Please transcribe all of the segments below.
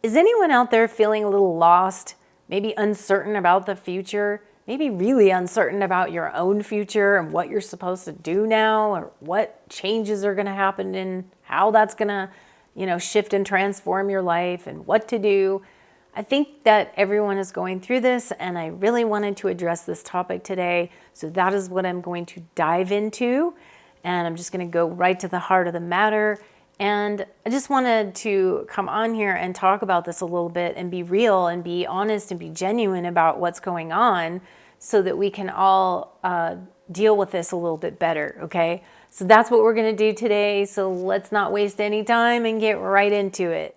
Is anyone out there feeling a little lost, maybe uncertain about the future, maybe really uncertain about your own future and what you're supposed to do now, or what changes are going to happen and how that's going to, shift and transform your life and what to do? I think that everyone is going through this, and I really wanted to address this topic today. So that is what I'm going to dive into, and I'm just going to go right to the heart of the matter. And I just wanted to come on here and talk about this a little bit and be real and be honest and be genuine about what's going on so that we can all deal with this a little bit better, okay? So that's what we're going to do today. So let's not waste any time and get right into it.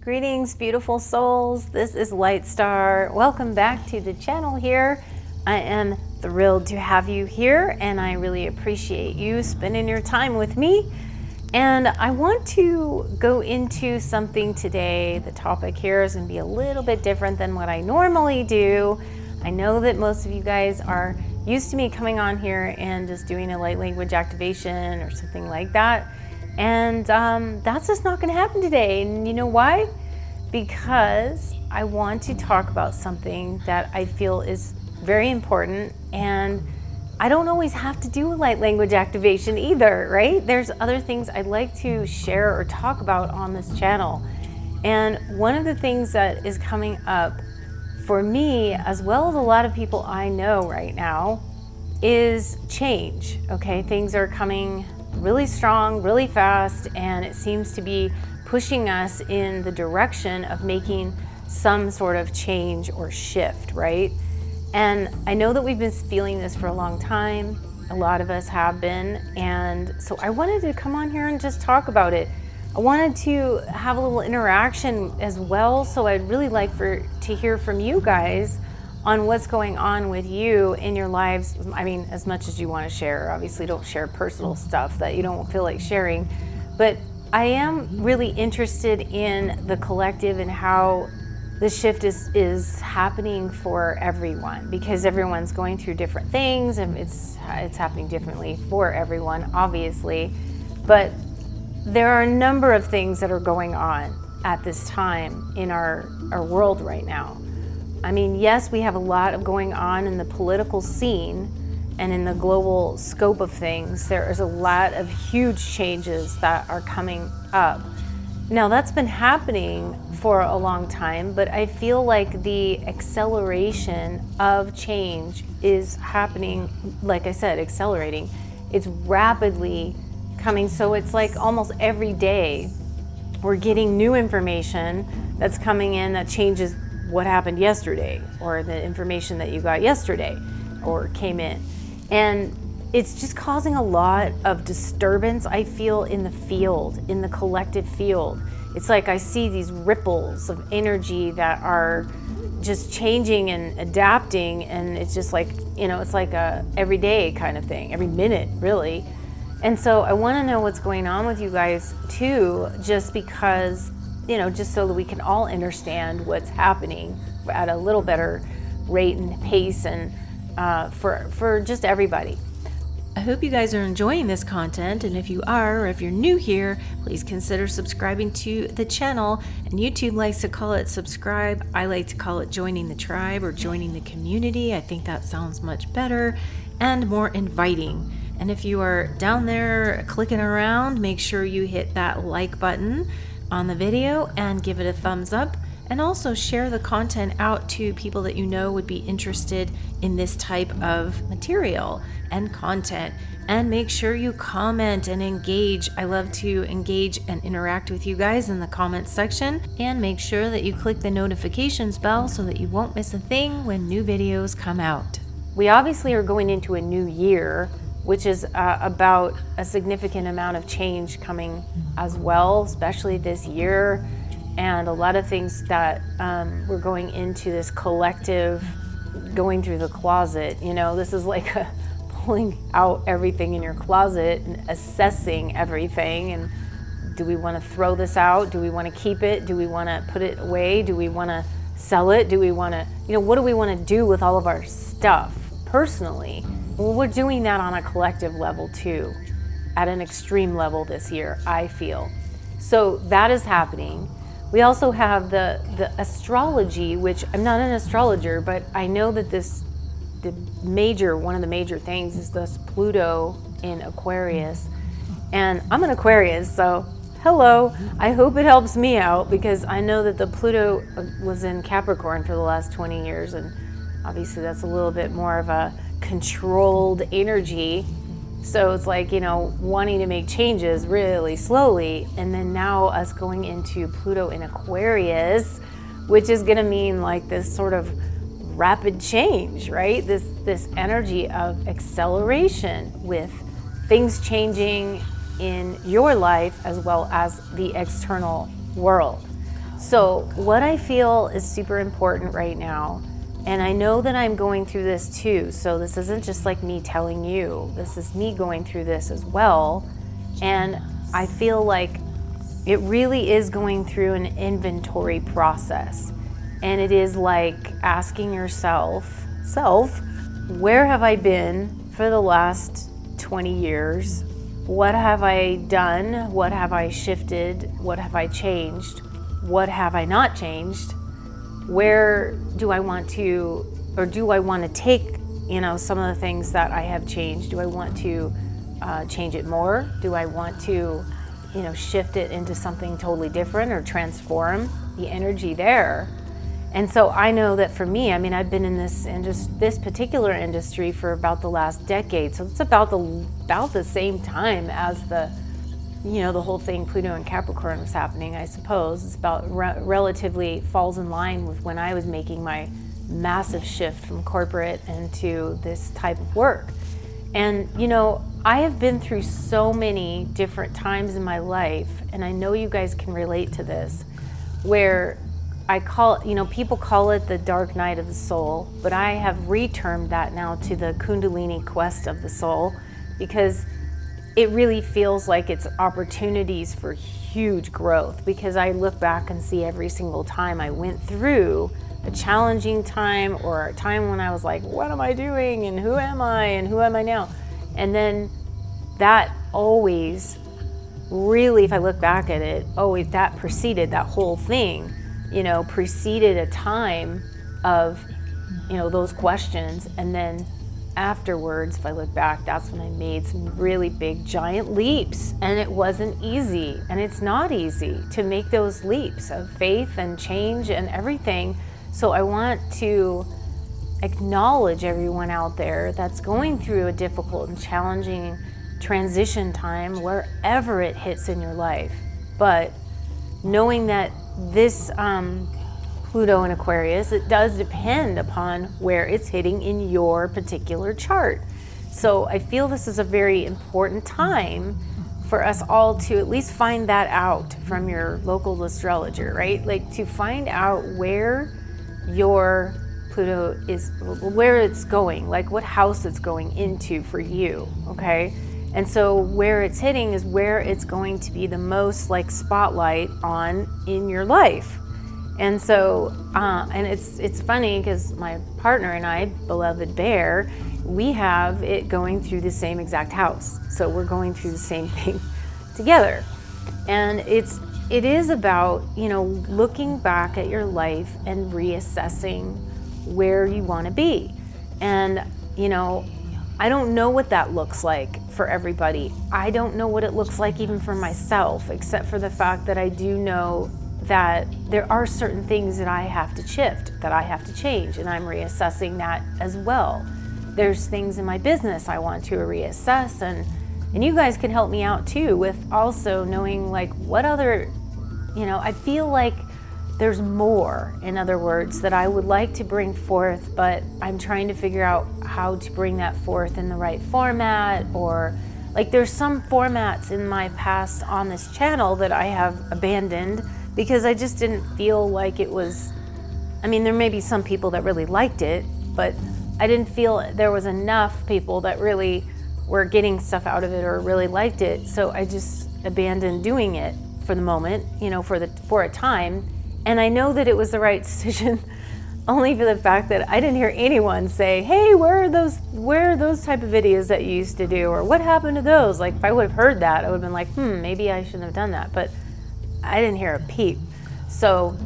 Greetings, beautiful souls. This is LIGHTSTAR. Welcome back to the channel here. I am thrilled to have you here, and I really appreciate you spending your time with me. And I want to go into something today. The topic here is going to be a little bit different than what I normally do. I know that most of you guys are used to me coming on here and just doing a light language activation or something like that. And that's just not going to happen today. And you know why? Because I want to talk about something that I feel is very important, and I don't always have to do a light language activation either, right? There's other things I'd like to share or talk about on this channel. And one of the things that is coming up for me, as well as a lot of people I know right now, is change, okay? Things are coming really strong, really fast, and it seems to be pushing us in the direction of making some sort of change or shift, right? And I know that we've been feeling this for a long time. A lot of us have been. And so I wanted to come on here and just talk about it. I wanted to have a little interaction as well. So I'd really like to hear from you guys on what's going on with you in your lives. I mean, as much as you want to share. Obviously, don't share personal stuff that you don't feel like sharing. But I am really interested in the collective and how the shift is happening for everyone, because everyone's going through different things, and it's happening differently for everyone, obviously. But there are a number of things that are going on at this time in our world right now. I mean, yes, we have a lot of going on in the political scene and in the global scope of things. There is a lot of huge changes that are coming up. Now, that's been happening for a long time, but I feel like the acceleration of change is happening, like I said, accelerating. It's rapidly coming. So it's like almost every day we're getting new information that's coming in that changes what happened yesterday, or the information that you got yesterday or came in. And it's just causing a lot of disturbance, I feel, in the field, in the collective field. It's like I see these ripples of energy that are just changing and adapting, and it's just like, it's like a everyday kind of thing, every minute, really. And so I want to know what's going on with you guys too, just because, just so that we can all understand what's happening at a little better rate and pace, and for just everybody. I hope you guys are enjoying this content, and if you are, or if you're new here, please consider subscribing to the channel. And YouTube likes to call it subscribe. I like to call it joining the tribe or joining the community. I think that sounds much better and more inviting. And if you are down there clicking around, make sure you hit that like button on the video and give it a thumbs up. And also share the content out to people that you know would be interested in this type of material and content. And make sure you comment and engage. I love to engage and interact with you guys in the comments section. And make sure that you click the notifications bell so that you won't miss a thing when new videos come out. We obviously are going into a new year, which is about a significant amount of change coming as well, especially this year. And a lot of things that we're going into this collective, going through the closet. This is like pulling out everything in your closet and assessing everything and Do we want to throw this out? Do we want to keep it? Do we want to put it away? Do we want to sell it? Do we want to, what do we want to do with all of our stuff personally? Well, we're doing that on a collective level too, at an extreme level this year, I feel. So that is happening. We also have the astrology, which I'm not an astrologer, but I know that one of the major things is this Pluto in Aquarius. And I'm an Aquarius, so hello. I hope it helps me out, because I know that the Pluto was in Capricorn for the last 20 years, and obviously that's a little bit more of a controlled energy. So it's like, wanting to make changes really slowly. And then now us going into Pluto in Aquarius, which is going to mean like this sort of rapid change, right? This energy of acceleration with things changing in your life as well as the external world. So what I feel is super important right now, and I know that I'm going through this too, so this isn't just like me telling you, this is me going through this as well. And I feel like it really is going through an inventory process. And it is like asking yourself, where have I been for the last 20 years? What have I done? What have I shifted? What have I changed? What have I not changed? Where do I want to, or do I want to take, some of the things that I have changed? Do I want to change it more? Do I want to, shift it into something totally different or transform the energy there? And so I know that for me, I've been in this particular industry for about the last decade. So it's about the same time as the whole thing Pluto and Capricorn was happening, I suppose. It's about relatively falls in line with when I was making my massive shift from corporate into this type of work. And, I have been through so many different times in my life, and I know you guys can relate to this, where people call it the dark night of the soul, but I have retermed that now to the Kundalini quest of the soul, because it really feels like it's opportunities for huge growth. Because I look back and see every single time I went through a challenging time, or a time when I was like, what am I doing, and who am I now? And then that always really, if I look back at it, always that preceded that whole thing. Preceded a time of, those questions. And then afterwards, if I look back, that's when I made some really big, giant leaps. And it wasn't easy. And it's not easy to make those leaps of faith and change and everything. So I want to acknowledge everyone out there that's going through a difficult and challenging transition time, wherever it hits in your life. But knowing that this Pluto in Aquarius, it does depend upon where it's hitting in your particular chart. So I feel this is a very important time for us all to at least find that out from your local astrologer, right? Like to find out where your Pluto is, where it's going, like what house it's going into for you, okay? And so where it's hitting is where it's going to be the most like spotlight on in your life. And so, and it's funny because my partner and I, beloved Bear, we have it going through the same exact house. So we're going through the same thing together. And it is about, looking back at your life and reassessing where you want to be. And, I don't know what that looks like for everybody. I don't know what it looks like even for myself, except for the fact that I do know that there are certain things that I have to shift, that I have to change, and I'm reassessing that as well. There's things in my business I want to reassess, and you guys can help me out too with also knowing like what other, I feel like there's more, in other words, that I would like to bring forth, but I'm trying to figure out how to bring that forth in the right format, or like there's some formats in my past on this channel that I have abandoned because I just didn't feel like it was, there may be some people that really liked it, but I didn't feel there was enough people that really were getting stuff out of it or really liked it, so I just abandoned doing it. for the moment, you know, for a time. And I know that it was the right decision only for the fact that I didn't hear anyone say, hey, where are those type of videos that you used to do? Or what happened to those? Like, if I would have heard that, I would have been like, maybe I shouldn't have done that. But I didn't hear a peep. So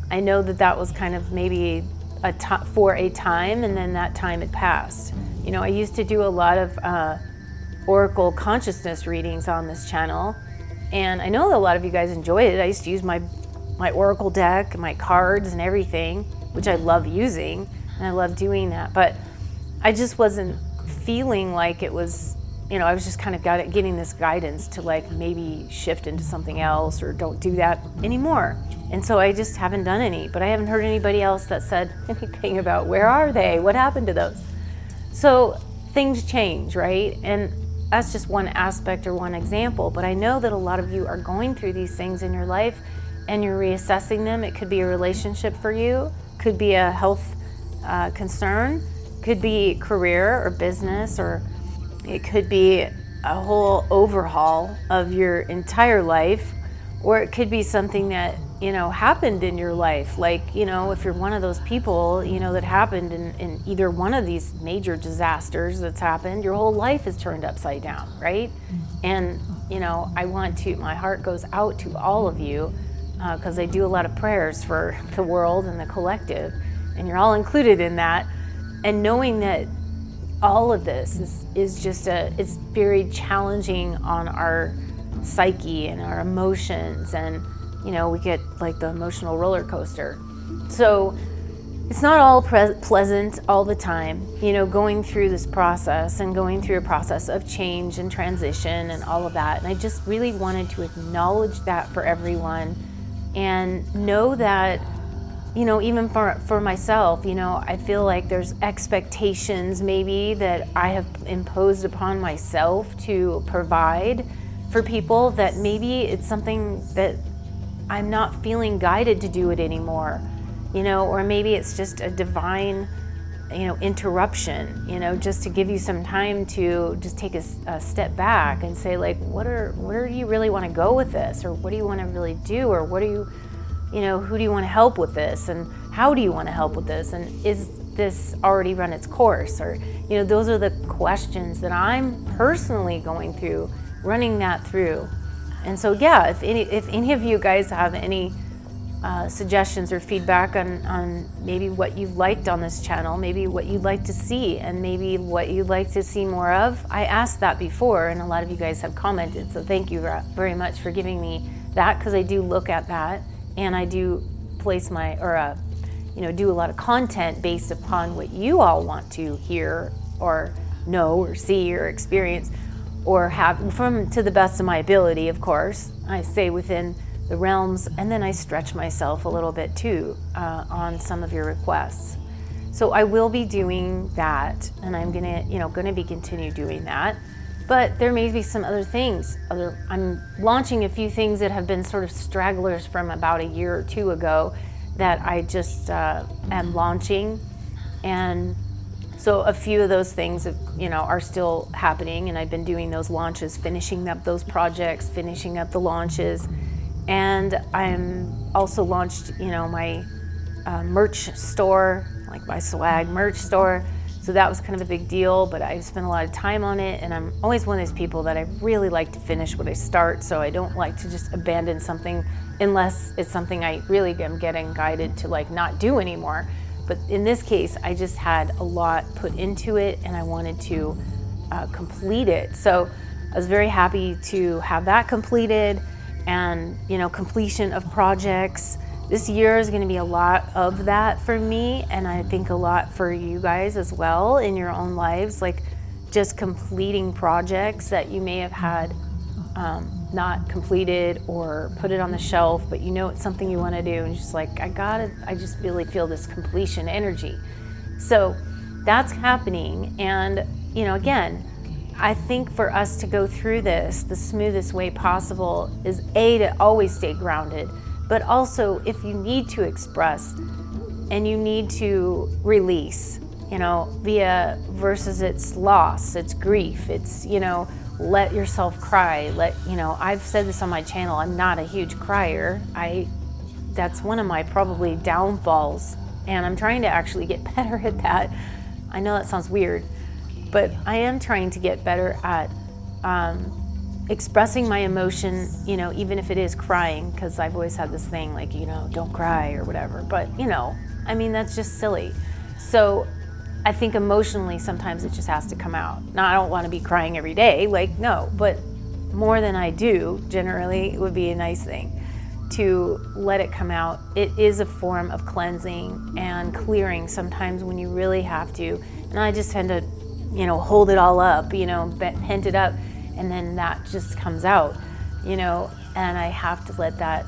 I know that that was kind of maybe for a time, and then that time had passed. You know, I used to do a lot of Oracle consciousness readings on this channel. And I know that a lot of you guys enjoyed it. I used to use my Oracle deck, my cards and everything, which I love using, and I love doing that. But I just wasn't feeling like it was, you know, I was just kind of getting this guidance to like maybe shift into something else or don't do that anymore. And so I just haven't done any, but I haven't heard anybody else that said anything about where are they? What happened to those? So things change, right? And that's just one aspect or one example, but I know that a lot of you are going through these things in your life and you're reassessing them. It could be a relationship for you, could be a health concern, could be career or business, or it could be a whole overhaul of your entire life, or it could be something that, you know, happened in your life. Like, you know, if you're one of those people, you know, that happened in either one of these major disasters that's happened, your whole life is turned upside down, right? And, you know, my heart goes out to all of you because I do a lot of prayers for the world and the collective, and you're all included in that. And knowing that all of this is just it's very challenging on our psyche and our emotions, and you know, we get like the emotional roller coaster. So it's not all pleasant all the time, you know, going through this process and going through a process of change and transition and all of that. And I just really wanted to acknowledge that for everyone and know that, you know, even for myself, you know, I feel like there's expectations maybe that I have imposed upon myself to provide for people, that maybe it's something that I'm not feeling guided to do it anymore, you know, or maybe it's just a divine, you know, interruption, you know, just to give you some time to just take a step back and say, like, where do you really want to go with this? Or what do you want to really do? Or what do you know, who do you want to help with this? And how do you want to help with this? And is this already run its course? Or, you know, those are the questions that I'm personally going through, running that through. And so, yeah, if any of you guys have any suggestions or feedback on maybe what you've liked on this channel, maybe what you'd like to see, and maybe what you'd like to see more of, I asked that before, and a lot of you guys have commented. So thank you very much for giving me that, because I do look at that, and I do place you know, do a lot of content based upon what you all want to hear or know or see or experience, or have to the best of my ability, of course. I stay within the realms, and then I stretch myself a little bit too on some of your requests. So I will be doing that, and I'm gonna be continue doing that. But there may be some other things. I'm launching a few things that have been sort of stragglers from about a year or two ago that I just am launching, and so a few of those things, you know, are still happening, and I've been doing those launches, finishing up those projects, finishing up the launches. And I'm also launched, you know, my merch store, like my swag merch store. So that was kind of a big deal, but I spent a lot of time on it, and I'm always one of those people that I really like to finish what I start, so I don't like to just abandon something unless it's something I really am getting guided to like not do anymore. But in this case, I just had a lot put into it, and I wanted to complete it. So I was very happy to have that completed, and, you know, completion of projects. This year is going to be a lot of that for me, and I think a lot for you guys as well in your own lives, like just completing projects that you may have had not completed or put it on the shelf, but you know it's something you want to do, and just like, I just really feel this completion energy. So that's happening. And, you know, again, I think for us to go through this the smoothest way possible is to always stay grounded, but also if you need to express and you need to release, you know, versus it's loss, it's grief, it's, you know, let yourself cry. I've said this on my channel, I'm not a huge crier. That's one of my probably downfalls, and I'm trying to actually get better at that. I know that sounds weird, but I am trying to get better at expressing my emotion, even if it is crying, because I've always had this thing like, don't cry or whatever. But, that's just silly. So I think emotionally, sometimes it just has to come out. Now, I don't want to be crying every day, no, but more than I do, generally, it would be a nice thing to let it come out. It is a form of cleansing and clearing sometimes when you really have to. And I just tend to, hold it all up, pent it up, and then that just comes out, and I have to let that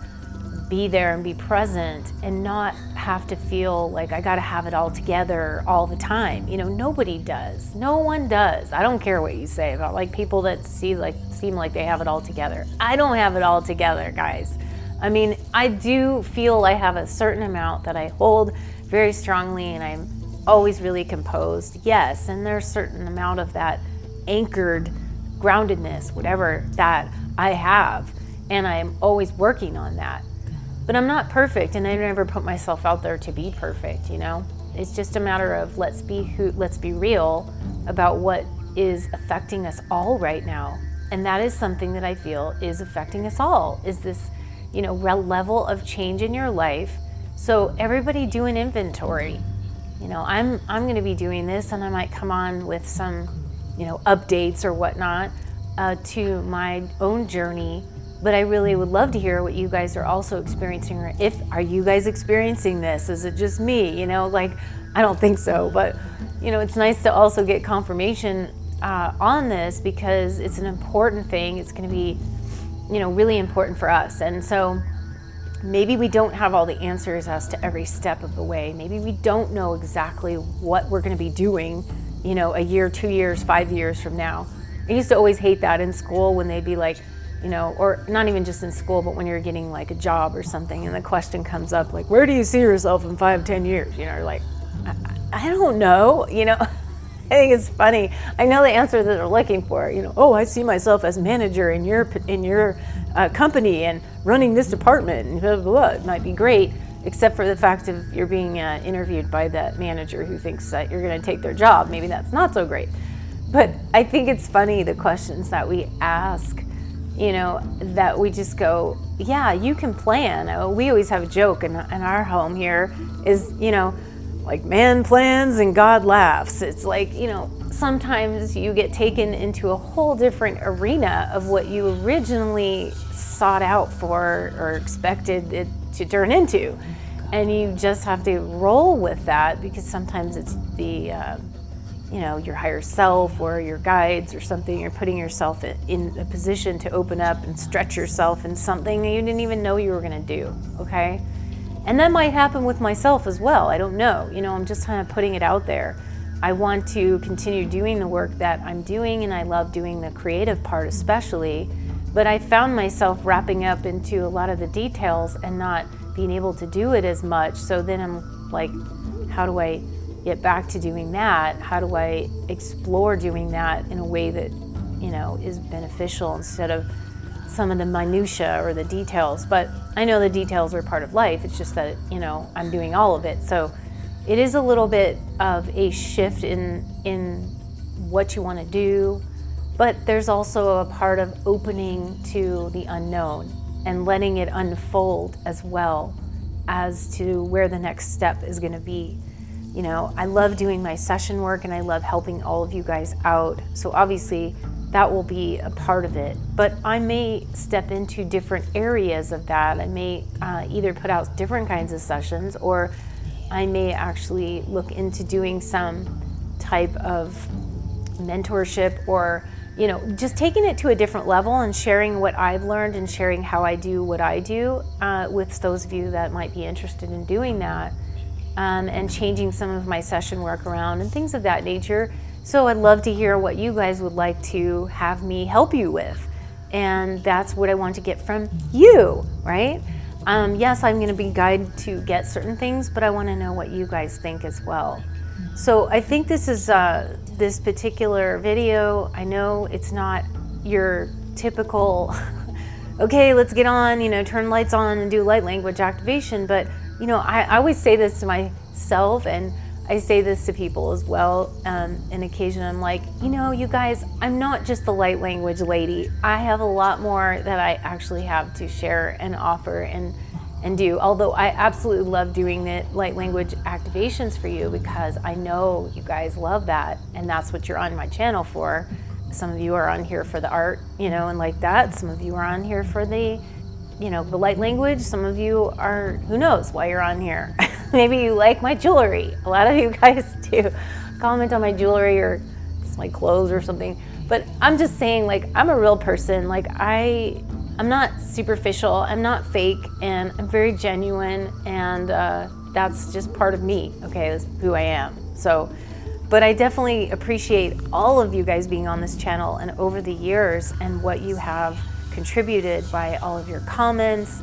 be there and be present and not have to feel like I got to have it all together all the time. Nobody does. No one does. I don't care what you say about people that seem like they have it all together. I don't have it all together, guys. I do feel I have a certain amount that I hold very strongly, and I'm always really composed. Yes, and there's a certain amount of that anchored groundedness, whatever, that I have, and I'm always working on that. But I'm not perfect, and I never put myself out there to be perfect, It's just a matter of let's be real about what is affecting us all right now. And that is something that I feel is affecting us all, is this, level of change in your life. So everybody do an inventory. I'm going to be doing this, and I might come on with some, updates or whatnot to my own journey. But I really would love to hear what you guys are also experiencing, or are you guys experiencing this? Is it just me? I don't think so, but it's nice to also get confirmation on this, because it's an important thing. It's going to be, really important for us. And so maybe we don't have all the answers as to every step of the way. Maybe we don't know exactly what we're going to be doing, a year, 2 years, 5 years from now. I used to always hate that in school when they'd be like, or not even just in school, but when you're getting a job or something, and the question comes up where do you see yourself in 5-10 years? You're like, I don't know, I think it's funny. I know the answer that they're looking for, I see myself as manager in your company and running this department and blah, blah, blah. It might be great, except for the fact of you're being interviewed by that manager who thinks that you're going to take their job. Maybe that's not so great. But I think it's funny, the questions that we ask, that we just go, yeah, you can plan. We always have a joke in our home here is, man plans and God laughs. It's sometimes you get taken into a whole different arena of what you originally sought out for or expected it to turn into. And you just have to roll with that, because sometimes it's the, your higher self or your guides or something. You're putting yourself in a position to open up and stretch yourself in something you didn't even know you were going to do, okay? And that might happen with myself as well. I don't know. I'm just kind of putting it out there. I want to continue doing the work that I'm doing, and I love doing the creative part especially. But I found myself wrapping up into a lot of the details and not being able to do it as much. So then I'm like, how do I get back to doing that? How do I explore doing that in a way that, is beneficial instead of some of the minutia or the details? But I know the details are part of life. It's just that, I'm doing all of it. So it is a little bit of a shift in what you want to do, but there's also a part of opening to the unknown and letting it unfold as well as to where the next step is going to be. I love doing my session work, and I love helping all of you guys out. So obviously that will be a part of it, but I may step into different areas of that. I may either put out different kinds of sessions, or I may actually look into doing some type of mentorship, or just taking it to a different level and sharing what I've learned and sharing how I do what I do with those of you that might be interested in doing that, and changing some of my session work around and things of that nature. So I'd love to hear what you guys would like to have me help you with. And that's what I want to get from you, right? Yes, I'm going to be guided to get certain things, but I want to know what you guys think as well. So I think this is this particular video. I know it's not your typical, okay, let's get on, turn lights on and do light language activation. But, I always say this to myself, and I say this to people as well. On occasion, I'm like, you guys, I'm not just the light language lady. I have a lot more that I actually have to share and offer and do. Although I absolutely love doing the light language activations for you, because I know you guys love that, and that's what you're on my channel for. Some of you are on here for the art, and like that. Some of you are on here for the, the light language. Some of you are, who knows why you're on here. Maybe you like my jewelry. A lot of you guys do comment on my jewelry or just my clothes or something. But I'm just saying, like, I'm a real person. Like, I'm not superficial, I'm not fake, and I'm very genuine, and that's just part of me, okay? That's who I am. So, but I definitely appreciate all of you guys being on this channel and over the years, and what you have contributed by all of your comments.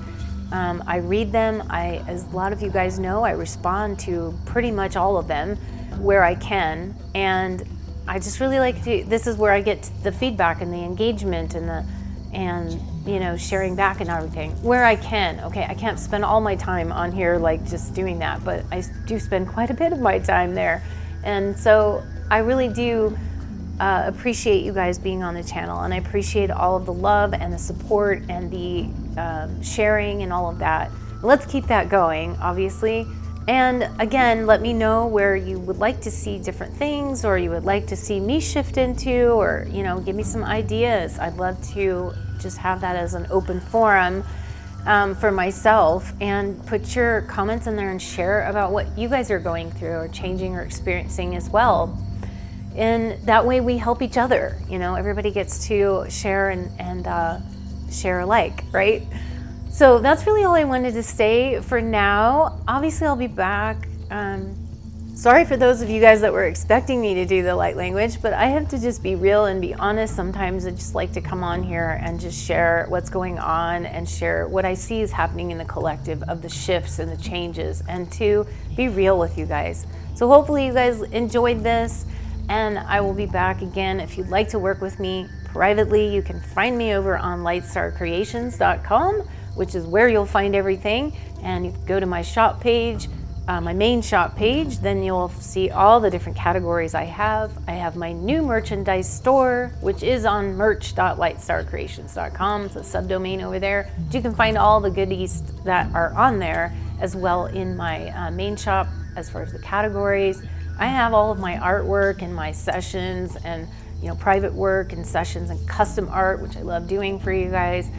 I read them. As a lot of you guys know, I respond to pretty much all of them where I can, and I just really like to, this is where I get the feedback and the engagement and sharing back and everything where I can. Okay, I can't spend all my time on here like just doing that, but I do spend quite a bit of my time there. And so I really do appreciate you guys being on the channel, and I appreciate all of the love and the support and the sharing and all of that. Let's keep that going, obviously. And again, let me know where you would like to see different things, or you would like to see me shift into, or give me some ideas. I'd love to just have that as an open forum for myself, and put your comments in there and share about what you guys are going through or changing or experiencing as well. And that way we help each other. Everybody gets to share and share alike, right? So that's really all I wanted to say for now. Obviously, I'll be back. Sorry for those of you guys that were expecting me to do the light language, but I have to just be real and be honest. Sometimes I just like to come on here and just share what's going on and share what I see is happening in the collective of the shifts and the changes, and to be real with you guys. So hopefully you guys enjoyed this, and I will be back again. If you'd like to work with me privately, you can find me over on LIGHTSTARCreations.com, which is where you'll find everything. And you go to my shop page, my main shop page, then you'll see all the different categories I have. I have my new merchandise store, which is on merch.lightstarcreations.com. It's a subdomain over there. But you can find all the goodies that are on there as well in my main shop. As far as the categories, I have all of my artwork and my sessions, and private work and sessions and custom art, which I love doing for you guys.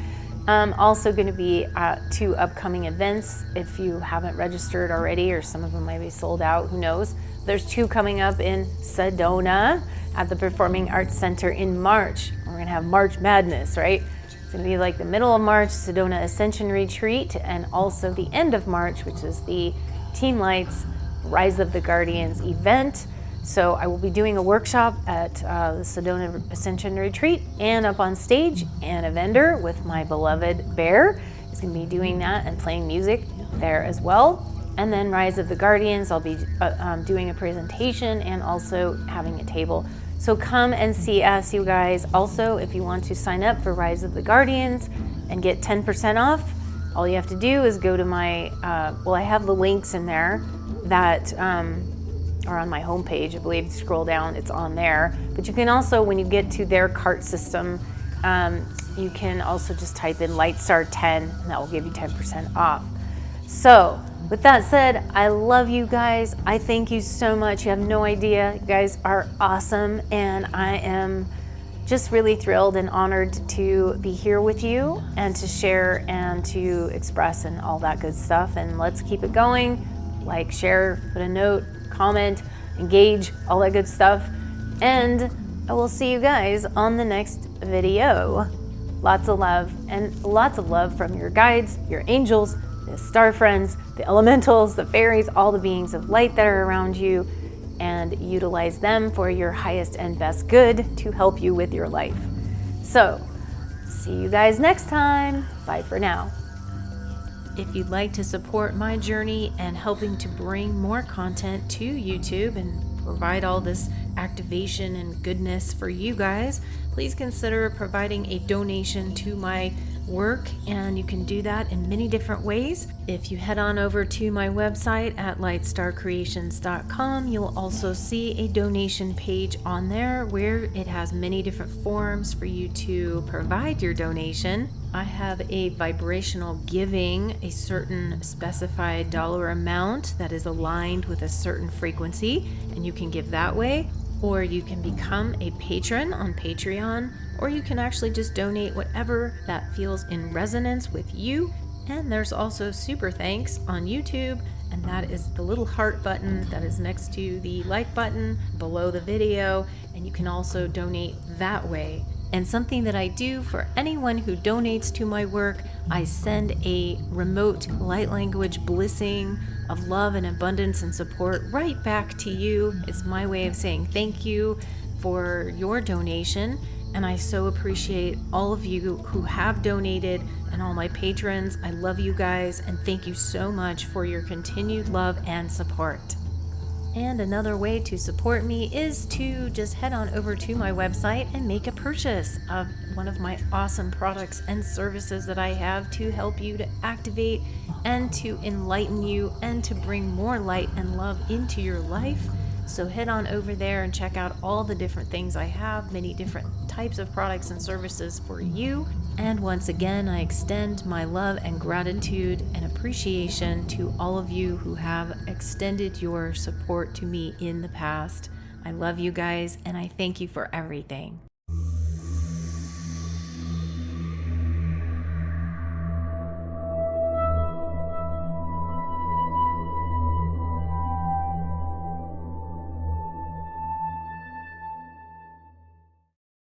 Also going to be at 2 upcoming events if you haven't registered already, or some of them might be sold out, who knows. There's 2 coming up in Sedona at the Performing Arts Center in March. We're going to have March Madness, right? It's going to be like the middle of March, Sedona Ascension Retreat, and also the end of March, which is the Team Lights Rise of the Guardians event. So I will be doing a workshop at the Sedona Ascension Retreat, and up on stage, and a vendor with my beloved Bear is going to be doing that and playing music there as well. And then Rise of the Guardians, I'll be doing a presentation and also having a table. So come and see us, you guys. Also, if you want to sign up for Rise of the Guardians and get 10% off, all you have to do is go to my, I have the links in there that are on my homepage. I believe you scroll down, it's on there. But you can also, when you get to their cart system, you can also just type in LIGHTSTAR 10, and that will give you 10% off. So with that said, I love you guys. I thank you so much. You have no idea. You guys are awesome, and I am just really thrilled and honored to be here with you and to share and to express and all that good stuff. And let's keep it going. Like, share, put a note, comment, engage, all that good stuff. And I will see you guys on the next video. Lots of love, and lots of love from your guides, your angels, the star friends, the elementals, the fairies, all the beings of light that are around you, and utilize them for your highest and best good to help you with your life. So, see you guys next time. Bye for now. If you'd like to support my journey and helping to bring more content to YouTube and provide all this activation and goodness for you guys, please consider providing a donation to my work, and you can do that in many different ways. If you head on over to my website at lightstarcreations.com, you'll also see a donation page on there where it has many different forms for you to provide your donation. I have a vibrational giving, a certain specified dollar amount that is aligned with a certain frequency, and you can give that way. Or you can become a patron on Patreon, or you can actually just donate whatever that feels in resonance with you. And there's also super thanks on YouTube, and that is the little heart button that is next to the like button below the video, and you can also donate that way. And something that I do for anyone who donates to my work, I send a remote light language blessing of love and abundance and support right back to you. It's my way of saying thank you for your donation. And I so appreciate all of you who have donated and all my patrons. I love you guys, and thank you so much for your continued love and support. And another way to support me is to just head on over to my website and make a purchase of one of my awesome products and services that I have to help you to activate and to enlighten you and to bring more light and love into your life. So head on over there and check out all the different things I have, many different types of products and services for you. And once again, I extend my love and gratitude and appreciation to all of you who have extended your support to me in the past. I love you guys, and I thank you for everything.